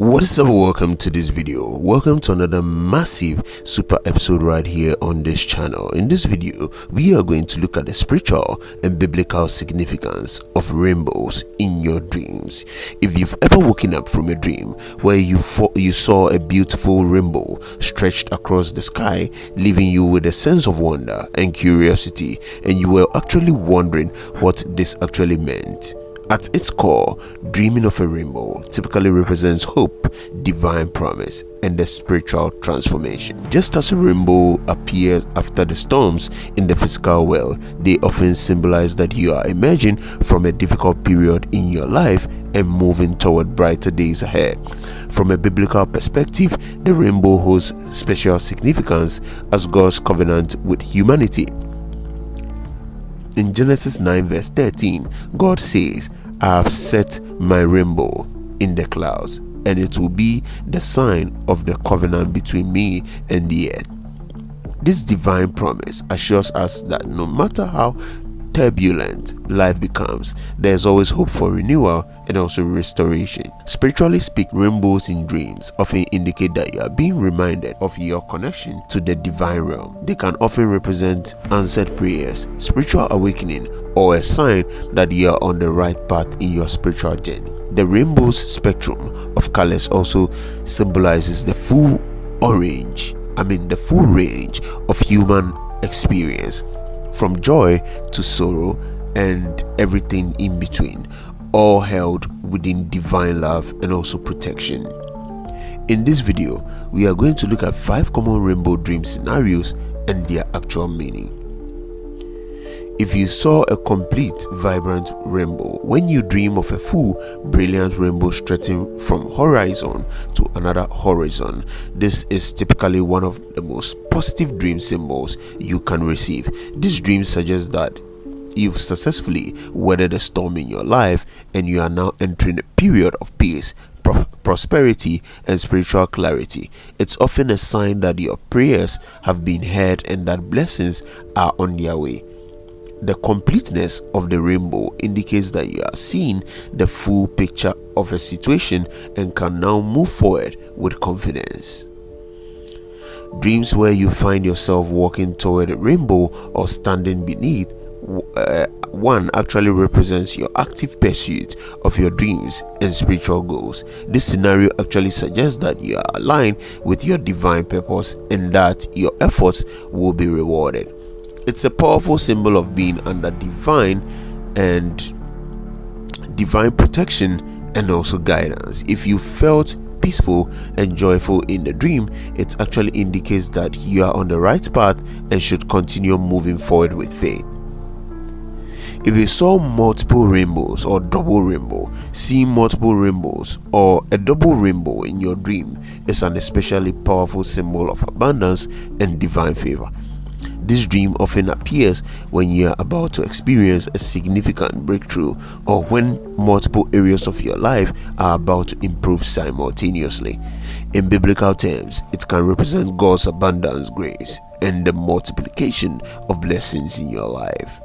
What is up? Welcome to this video. Welcome to another massive super episode right here on this channel. In this video, we are going to look at the spiritual and biblical significance of rainbows in your dreams. If you've ever woken up from a dream where you saw a beautiful rainbow stretched across the sky, leaving you with a sense of wonder and curiosity, and you were actually wondering what this actually meant. At its core, dreaming of a rainbow typically represents hope, divine promise, and the spiritual transformation. Just as a rainbow appears after the storms in the physical world, they often symbolize that you are emerging from a difficult period in your life and moving toward brighter days ahead. From a biblical perspective, the rainbow holds special significance as God's covenant with humanity. In Genesis 9 verse 13, God says, "I have set my rainbow in the clouds, and it will be the sign of the covenant between me and the earth." This divine promise assures us that no matter how turbulent life becomes, there is always hope for renewal and also restoration. Spiritually speaking, rainbows in dreams often indicate that you are being reminded of your connection to the divine realm. They can often represent answered prayers, spiritual awakening, or a sign that you are on the right path in your spiritual journey. The rainbow's spectrum of colors also symbolizes the full range of human experience, from joy to sorrow and everything in between, all held within divine love and also protection. In this video, we are going to look at 5 common rainbow dream scenarios and their actual meaning. If you saw a complete, vibrant rainbow, when you dream of a full, brilliant rainbow stretching from horizon to another horizon, this is typically one of the most positive dream symbols you can receive. This dream suggests that you've successfully weathered a storm in your life and you are now entering a period of peace, prosperity, and spiritual clarity. It's often a sign that your prayers have been heard and that blessings are on their way. The completeness of the rainbow indicates that you are seeing the full picture of a situation and can now move forward with confidence. Dreams where you find yourself walking toward a rainbow or standing beneath one actually represents your active pursuit of your dreams and spiritual goals. This scenario actually suggests that you are aligned with your divine purpose and that your efforts will be rewarded. It's a powerful symbol of being under divine protection and also guidance. If you felt peaceful and joyful in the dream, it actually indicates that you are on the right path and should continue moving forward with faith. If you saw multiple rainbows or double rainbow, seeing multiple rainbows or a double rainbow in your dream is an especially powerful symbol of abundance and divine favor. This dream often appears when you are about to experience a significant breakthrough or when multiple areas of your life are about to improve simultaneously. In biblical terms, it can represent God's abundance, grace, and the multiplication of blessings in your life.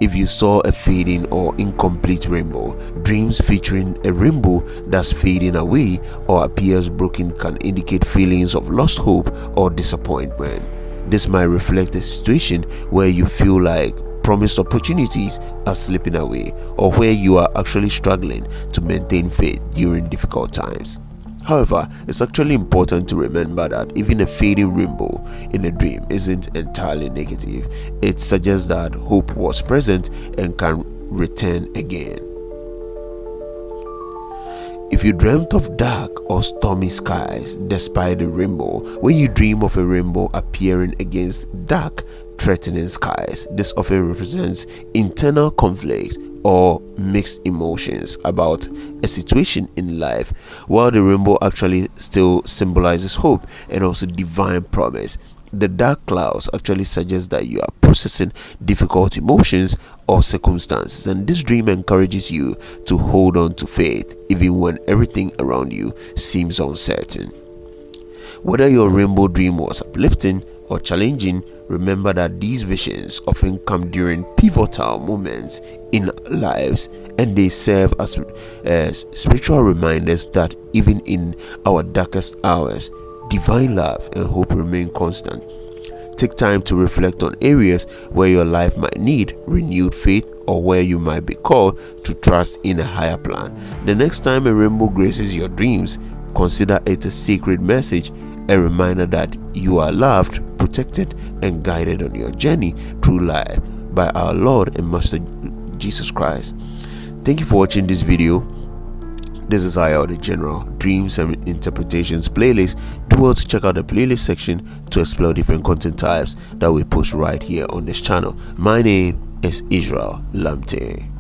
If you saw a fading or incomplete rainbow, dreams featuring a rainbow that's fading away or appears broken can indicate feelings of lost hope or disappointment. This might reflect a situation where you feel like promised opportunities are slipping away or where you are actually struggling to maintain faith during difficult times. However, it's actually important to remember that even a fading rainbow in a dream isn't entirely negative. It suggests that hope was present and can return again. If you dreamt of dark or stormy skies despite the rainbow, when you dream of a rainbow appearing against dark, threatening skies, this often represents internal conflicts or mixed emotions about a situation in life, while the rainbow actually still symbolizes hope and also divine promise. The dark clouds actually suggest that you are processing difficult emotions or circumstances, and this dream encourages you to hold on to faith even when everything around you seems uncertain. Whether your rainbow dream was uplifting or challenging, Remember that these visions often come during pivotal moments in lives, and they serve as spiritual reminders that even in our darkest hours, divine love and hope remain constant. Take time to reflect on areas where your life might need renewed faith, or where you might be called to trust in a higher plan. The next time a rainbow graces your dreams, consider it a sacred message, a reminder that you are loved, protected, and guided on your journey through life by our Lord and Master Jesus Christ. Thank you for watching this video. This is Aya, the General Dreams and Interpretations playlist. Do well to check out the playlist section to explore different content types that we post right here on this channel. My name is Israel Lamte.